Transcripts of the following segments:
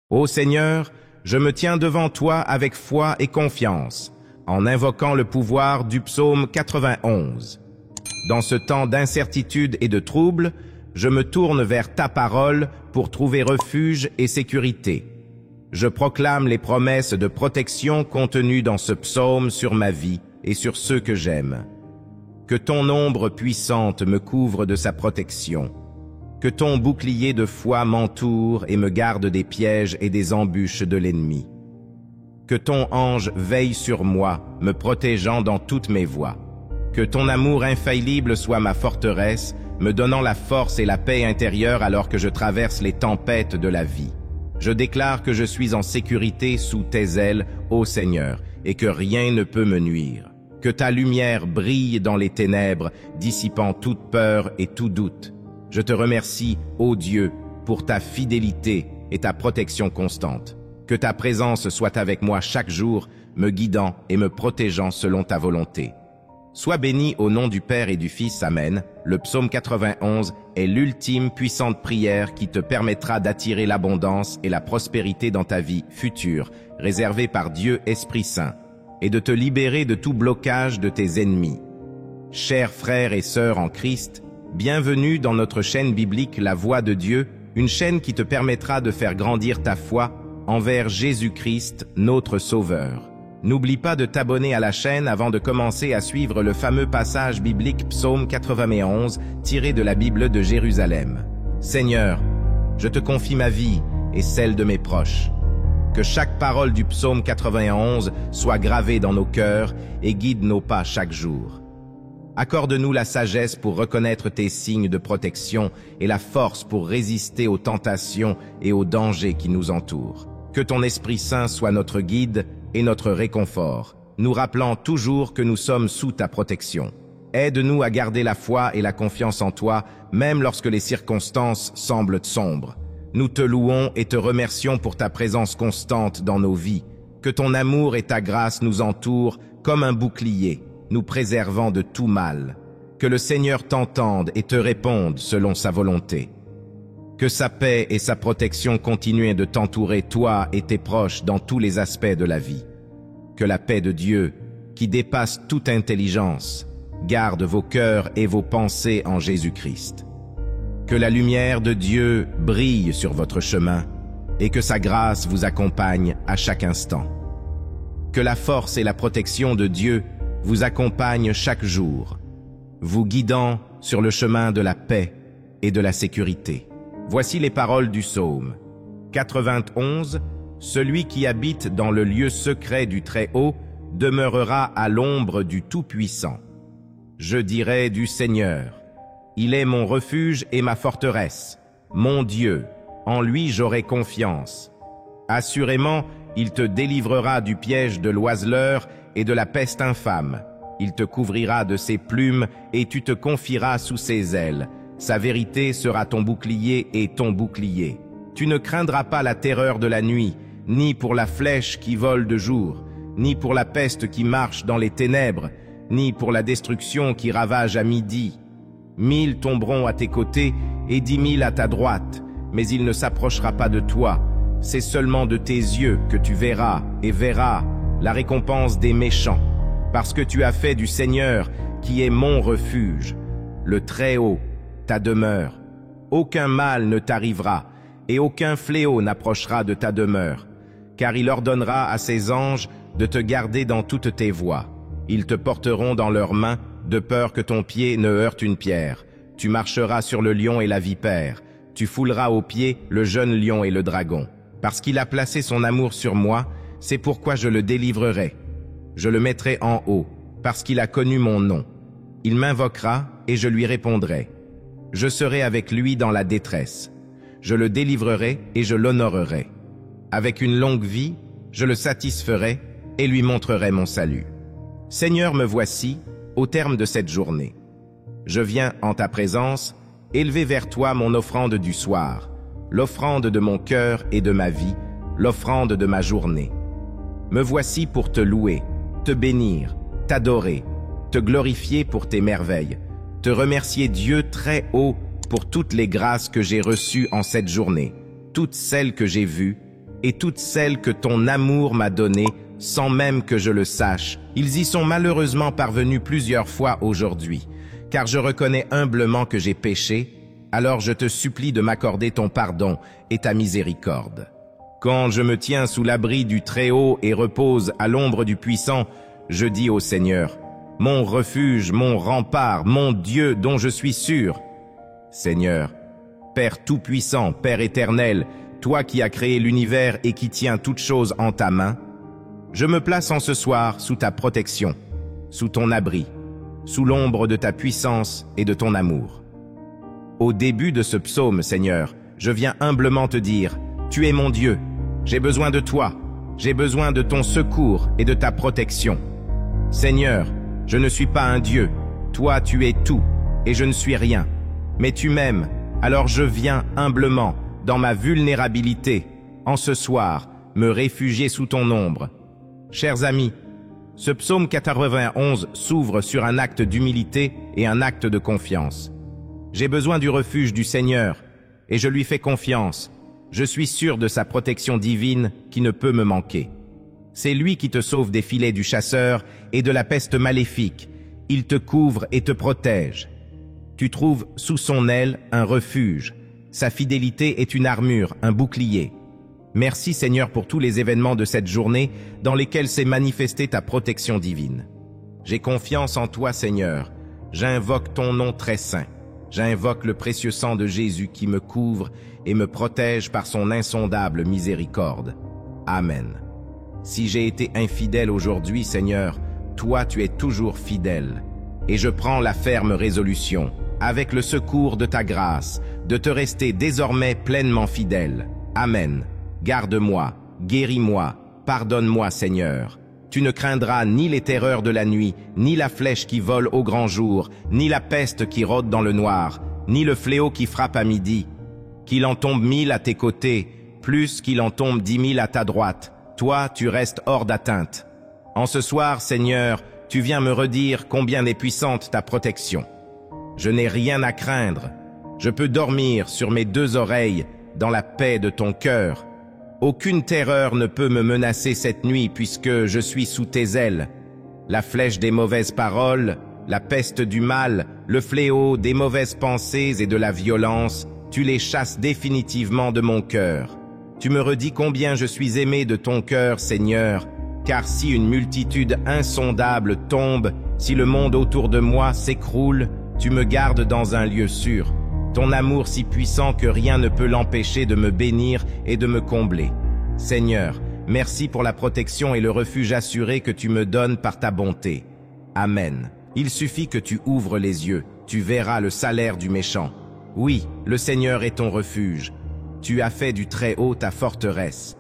Ô Seigneur, je me tiens devant toi avec foi et confiance, en invoquant le pouvoir du psaume 91. Dans ce temps d'incertitude et de trouble, je me tourne vers ta parole pour trouver refuge et sécurité. Je proclame les promesses de protection contenues dans ce psaume sur ma vie et sur ceux que j'aime. Que ton ombre puissante me couvre de sa protection. Que ton bouclier de foi m'entoure et me garde des pièges et des embûches de l'ennemi. Que ton ange veille sur moi, me protégeant dans toutes mes voies. Que ton amour infaillible soit ma forteresse, me donnant la force et la paix intérieure alors que je traverse les tempêtes de la vie. Je déclare que je suis en sécurité sous tes ailes, ô Seigneur, et que rien ne peut me nuire. Que ta lumière brille dans les ténèbres, dissipant toute peur et tout doute. Je te remercie, ô Dieu, pour ta fidélité et ta protection constante. Que ta présence soit avec moi chaque jour, me guidant et me protégeant selon ta volonté. Sois béni au nom du Père et du Fils, Amen. Le psaume 91 est l'ultime puissante prière qui te permettra d'attirer l'abondance et la prospérité dans ta vie future, réservée par Dieu Esprit Saint, et de te libérer de tout blocage de tes ennemis. Chers frères et sœurs en Christ, bienvenue dans notre chaîne biblique La Voix de Dieu, une chaîne qui te permettra de faire grandir ta foi envers Jésus-Christ, notre Sauveur. N'oublie pas de t'abonner à la chaîne avant de commencer à suivre le fameux passage biblique Psaume 91 tiré de la Bible de Jérusalem. Seigneur, je te confie ma vie et celle de mes proches. Que chaque parole du Psaume 91 soit gravée dans nos cœurs et guide nos pas chaque jour. Accorde-nous la sagesse pour reconnaître tes signes de protection et la force pour résister aux tentations et aux dangers qui nous entourent. Que ton Esprit Saint soit notre guide et notre réconfort, nous rappelant toujours que nous sommes sous ta protection. Aide-nous à garder la foi et la confiance en toi, même lorsque les circonstances semblent sombres. Nous te louons et te remercions pour ta présence constante dans nos vies. Que ton amour et ta grâce nous entourent comme un bouclier, nous préservant de tout mal. Que le Seigneur t'entende et te réponde selon sa volonté. Que sa paix et sa protection continuent de t'entourer, toi et tes proches, dans tous les aspects de la vie. Que la paix de Dieu, qui dépasse toute intelligence, garde vos cœurs et vos pensées en Jésus-Christ. Que la lumière de Dieu brille sur votre chemin et que sa grâce vous accompagne à chaque instant. Que la force et la protection de Dieu vous accompagnent chaque jour, vous guidant sur le chemin de la paix et de la sécurité. Voici les paroles du psaume 91. Celui qui habite dans le lieu secret du Très-Haut demeurera à l'ombre du Tout-Puissant. Je dirai du Seigneur, il est mon refuge et ma forteresse, mon Dieu, en lui j'aurai confiance. Assurément, il te délivrera du piège de l'oiseleur et de la peste infâme. Il te couvrira de ses plumes et tu te confieras sous ses ailes. Sa vérité sera ton bouclier et ton bouclier. Tu ne craindras pas la terreur de la nuit, ni pour la flèche qui vole de jour, ni pour la peste qui marche dans les ténèbres, ni pour la destruction qui ravage à midi. 1000 tomberont à tes côtés et 10 000 à ta droite, mais il ne s'approchera pas de toi. C'est seulement de tes yeux que tu verras et verras la récompense des méchants, parce que tu as fait du Seigneur, qui est mon refuge, le Très-Haut, ta demeure. Aucun mal ne t'arrivera, et aucun fléau n'approchera de ta demeure, car il ordonnera à ses anges de te garder dans toutes tes voies. Ils te porteront dans leurs mains, de peur que ton pied ne heurte une pierre. Tu marcheras sur le lion et la vipère. Tu fouleras aux pieds le jeune lion et le dragon. Parce qu'il a placé son amour sur moi, c'est pourquoi je le délivrerai. Je le mettrai en haut, parce qu'il a connu mon nom. Il m'invoquera et je lui répondrai. Je serai avec lui dans la détresse. Je le délivrerai et je l'honorerai. Avec une longue vie, je le satisferai et lui montrerai mon salut. Seigneur, me voici, au terme de cette journée. Je viens en ta présence, élever vers toi mon offrande du soir, l'offrande de mon cœur et de ma vie, l'offrande de ma journée. Me voici pour te louer, te bénir, t'adorer, te glorifier pour tes merveilles, te remercier Dieu très haut pour toutes les grâces que j'ai reçues en cette journée, toutes celles que j'ai vues et toutes celles que ton amour m'a données, sans même que je le sache. Ils y sont malheureusement parvenus plusieurs fois aujourd'hui, car je reconnais humblement que j'ai péché, alors je te supplie de m'accorder ton pardon et ta miséricorde. Quand je me tiens sous l'abri du Très-Haut et repose à l'ombre du Puissant, je dis au Seigneur, mon refuge, mon rempart, mon Dieu dont je suis sûr. Seigneur, Père Tout-Puissant, Père éternel, toi qui as créé l'univers et qui tiens toutes choses en ta main, je me place en ce soir sous ta protection, sous ton abri, sous l'ombre de ta puissance et de ton amour. Au début de ce psaume, Seigneur, je viens humblement te dire, tu es mon Dieu, j'ai besoin de toi, j'ai besoin de ton secours et de ta protection. Seigneur, je ne suis pas un Dieu, toi tu es tout, et je ne suis rien. Mais tu m'aimes, alors je viens humblement, dans ma vulnérabilité, en ce soir, me réfugier sous ton ombre. Chers amis, ce psaume 91 s'ouvre sur un acte d'humilité et un acte de confiance. J'ai besoin du refuge du Seigneur, et je lui fais confiance. Je suis sûr de sa protection divine qui ne peut me manquer. C'est lui qui te sauve des filets du chasseur et de la peste maléfique. Il te couvre et te protège. Tu trouves sous son aile un refuge. Sa fidélité est une armure, un bouclier. Merci Seigneur pour tous les événements de cette journée dans lesquels s'est manifestée ta protection divine. J'ai confiance en toi Seigneur. J'invoque ton nom très saint. J'invoque le précieux sang de Jésus qui me couvre et me protège par son insondable miséricorde. Amen. Si j'ai été infidèle aujourd'hui, Seigneur, toi tu es toujours fidèle. Et je prends la ferme résolution, avec le secours de ta grâce, de te rester désormais pleinement fidèle. Amen. Garde-moi, guéris-moi, pardonne-moi, Seigneur. Tu ne craindras ni les terreurs de la nuit, ni la flèche qui vole au grand jour, ni la peste qui rôde dans le noir, ni le fléau qui frappe à midi. Qu'il en tombe 1000 à tes côtés, plus qu'il en tombe 10 000 à ta droite, toi tu restes hors d'atteinte. En ce soir, Seigneur, tu viens me redire combien est puissante ta protection. Je n'ai rien à craindre. Je peux dormir sur mes deux oreilles, dans la paix de ton cœur. Aucune terreur ne peut me menacer cette nuit puisque je suis sous tes ailes. La flèche des mauvaises paroles, la peste du mal, le fléau des mauvaises pensées et de la violence, tu les chasses définitivement de mon cœur. Tu me redis combien je suis aimé de ton cœur, Seigneur, car si une multitude insondable tombe, si le monde autour de moi s'écroule, tu me gardes dans un lieu sûr. Ton amour si puissant que rien ne peut l'empêcher de me bénir et de me combler. Seigneur, merci pour la protection et le refuge assuré que tu me donnes par ta bonté. Amen. Il suffit que tu ouvres les yeux, tu verras le salaire du méchant. Oui, le Seigneur est ton refuge. Tu as fait du Très-Haut ta forteresse.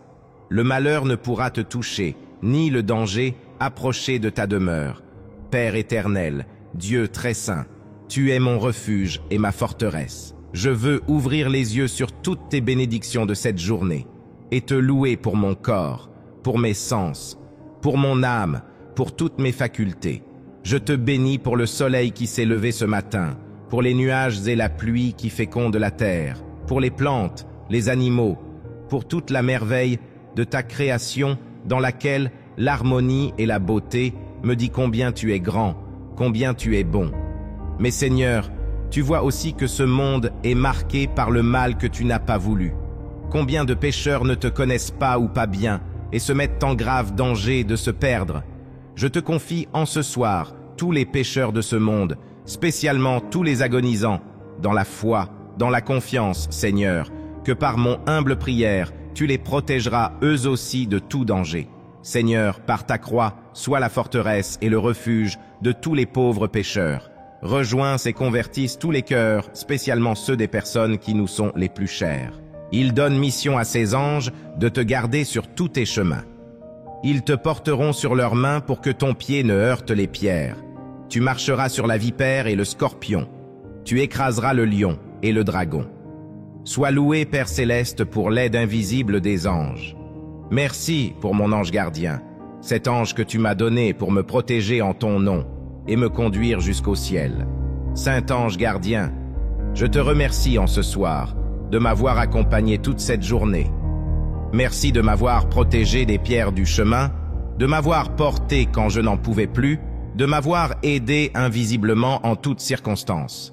Le malheur ne pourra te toucher, ni le danger approcher de ta demeure. Père éternel, Dieu très saint, tu es mon refuge et ma forteresse. Je veux ouvrir les yeux sur toutes tes bénédictions de cette journée et te louer pour mon corps, pour mes sens, pour mon âme, pour toutes mes facultés. Je te bénis pour le soleil qui s'est levé ce matin, pour les nuages et la pluie qui fécondent la terre, pour les plantes, les animaux, pour toute la merveille de ta création dans laquelle l'harmonie et la beauté me dit combien tu es grand, combien tu es bon. Mais Seigneur, tu vois aussi que ce monde est marqué par le mal que tu n'as pas voulu. Combien de pécheurs ne te connaissent pas ou pas bien et se mettent en grave danger de se perdre. Je te confie en ce soir tous les pécheurs de ce monde, spécialement tous les agonisants, dans la foi, dans la confiance, Seigneur, que par mon humble prière, tu les protégeras eux aussi de tout danger. Seigneur, par ta croix, sois la forteresse et le refuge de tous les pauvres pécheurs. Rejoins et convertissent tous les cœurs, spécialement ceux des personnes qui nous sont les plus chères. Ils donnent mission à ces anges de te garder sur tous tes chemins. Ils te porteront sur leurs mains pour que ton pied ne heurte les pierres. Tu marcheras sur la vipère et le scorpion. Tu écraseras le lion et le dragon. Sois loué, Père céleste, pour l'aide invisible des anges. Merci pour mon ange gardien, cet ange que tu m'as donné pour me protéger en ton nom et me conduire jusqu'au ciel. Saint ange gardien, je te remercie en ce soir de m'avoir accompagné toute cette journée. Merci de m'avoir protégé des pierres du chemin, de m'avoir porté quand je n'en pouvais plus, de m'avoir aidé invisiblement en toutes circonstances.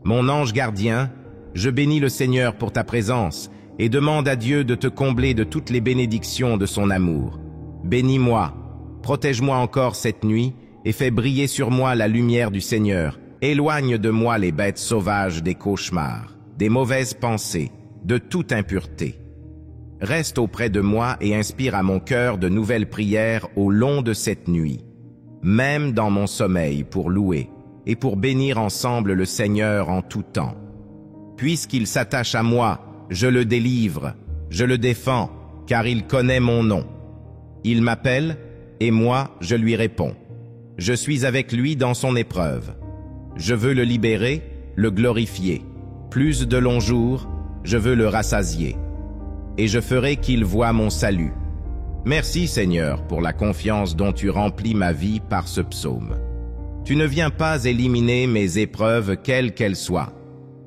Mon ange gardien, je bénis le Seigneur pour ta présence et demande à Dieu de te combler de toutes les bénédictions de son amour. Bénis-moi, protège-moi encore cette nuit et fais briller sur moi la lumière du Seigneur. Éloigne de moi les bêtes sauvages des cauchemars, des mauvaises pensées, de toute impureté. Reste auprès de moi et inspire à mon cœur de nouvelles prières au long de cette nuit, même dans mon sommeil pour louer et pour bénir ensemble le Seigneur en tout temps. Puisqu'il s'attache à moi, je le délivre, je le défends, car il connaît mon nom. Il m'appelle, et moi, je lui réponds. Je suis avec lui dans son épreuve. Je veux le libérer, le glorifier. Plus de longs jours, je veux le rassasier. Et je ferai qu'il voie mon salut. Merci Seigneur pour la confiance dont tu remplis ma vie par ce psaume. Tu ne viens pas éliminer mes épreuves quelles qu'elles soient,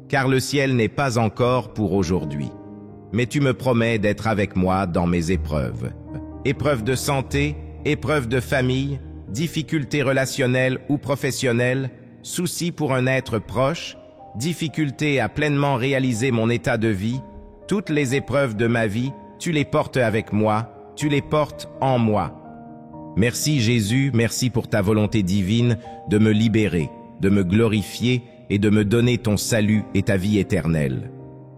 car le ciel n'est pas encore pour aujourd'hui. Mais tu me promets d'être avec moi dans mes épreuves. Épreuves de santé, épreuves de famille, difficultés relationnelles ou professionnelles, soucis pour un être proche, difficultés à pleinement réaliser mon état de vie, toutes les épreuves de ma vie, tu les portes avec moi, tu les portes en moi. Merci Jésus, merci pour ta volonté divine de me libérer, de me glorifier et de me donner ton salut et ta vie éternelle.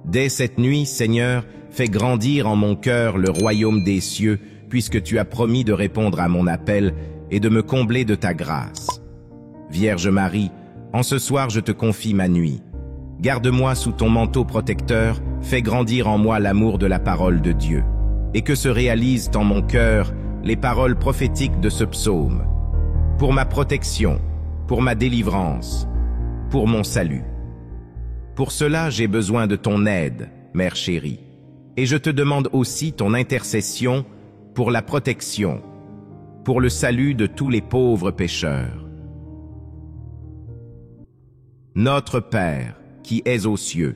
Dès cette nuit, Seigneur, fais grandir en mon cœur le royaume des cieux, puisque tu as promis de répondre à mon appel et de me combler de ta grâce. Vierge Marie, en ce soir je te confie ma nuit. Garde-moi sous ton manteau protecteur, fais grandir en moi l'amour de la parole de Dieu, et que se réalisent en mon cœur les paroles prophétiques de ce psaume, pour ma protection, pour ma délivrance, pour mon salut. Pour cela, j'ai besoin de ton aide, Mère chérie, et je te demande aussi ton intercession pour la protection, pour le salut de tous les pauvres pécheurs. Notre Père, qui es aux cieux,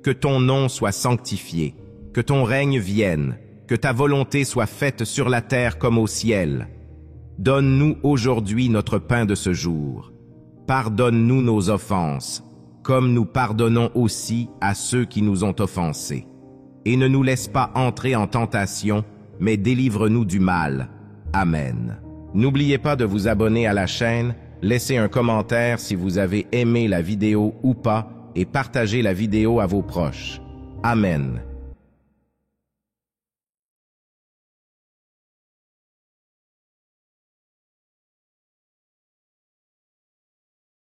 que ton nom soit sanctifié, que ton règne vienne, que ta volonté soit faite sur la terre comme au ciel. Donne-nous aujourd'hui notre pain de ce jour. Pardonne-nous nos offenses, comme nous pardonnons aussi à ceux qui nous ont offensés. Et ne nous laisse pas entrer en tentation, mais délivre-nous du mal. Amen. N'oubliez pas de vous abonner à la chaîne, laissez un commentaire si vous avez aimé la vidéo ou pas, et partagez la vidéo à vos proches. Amen.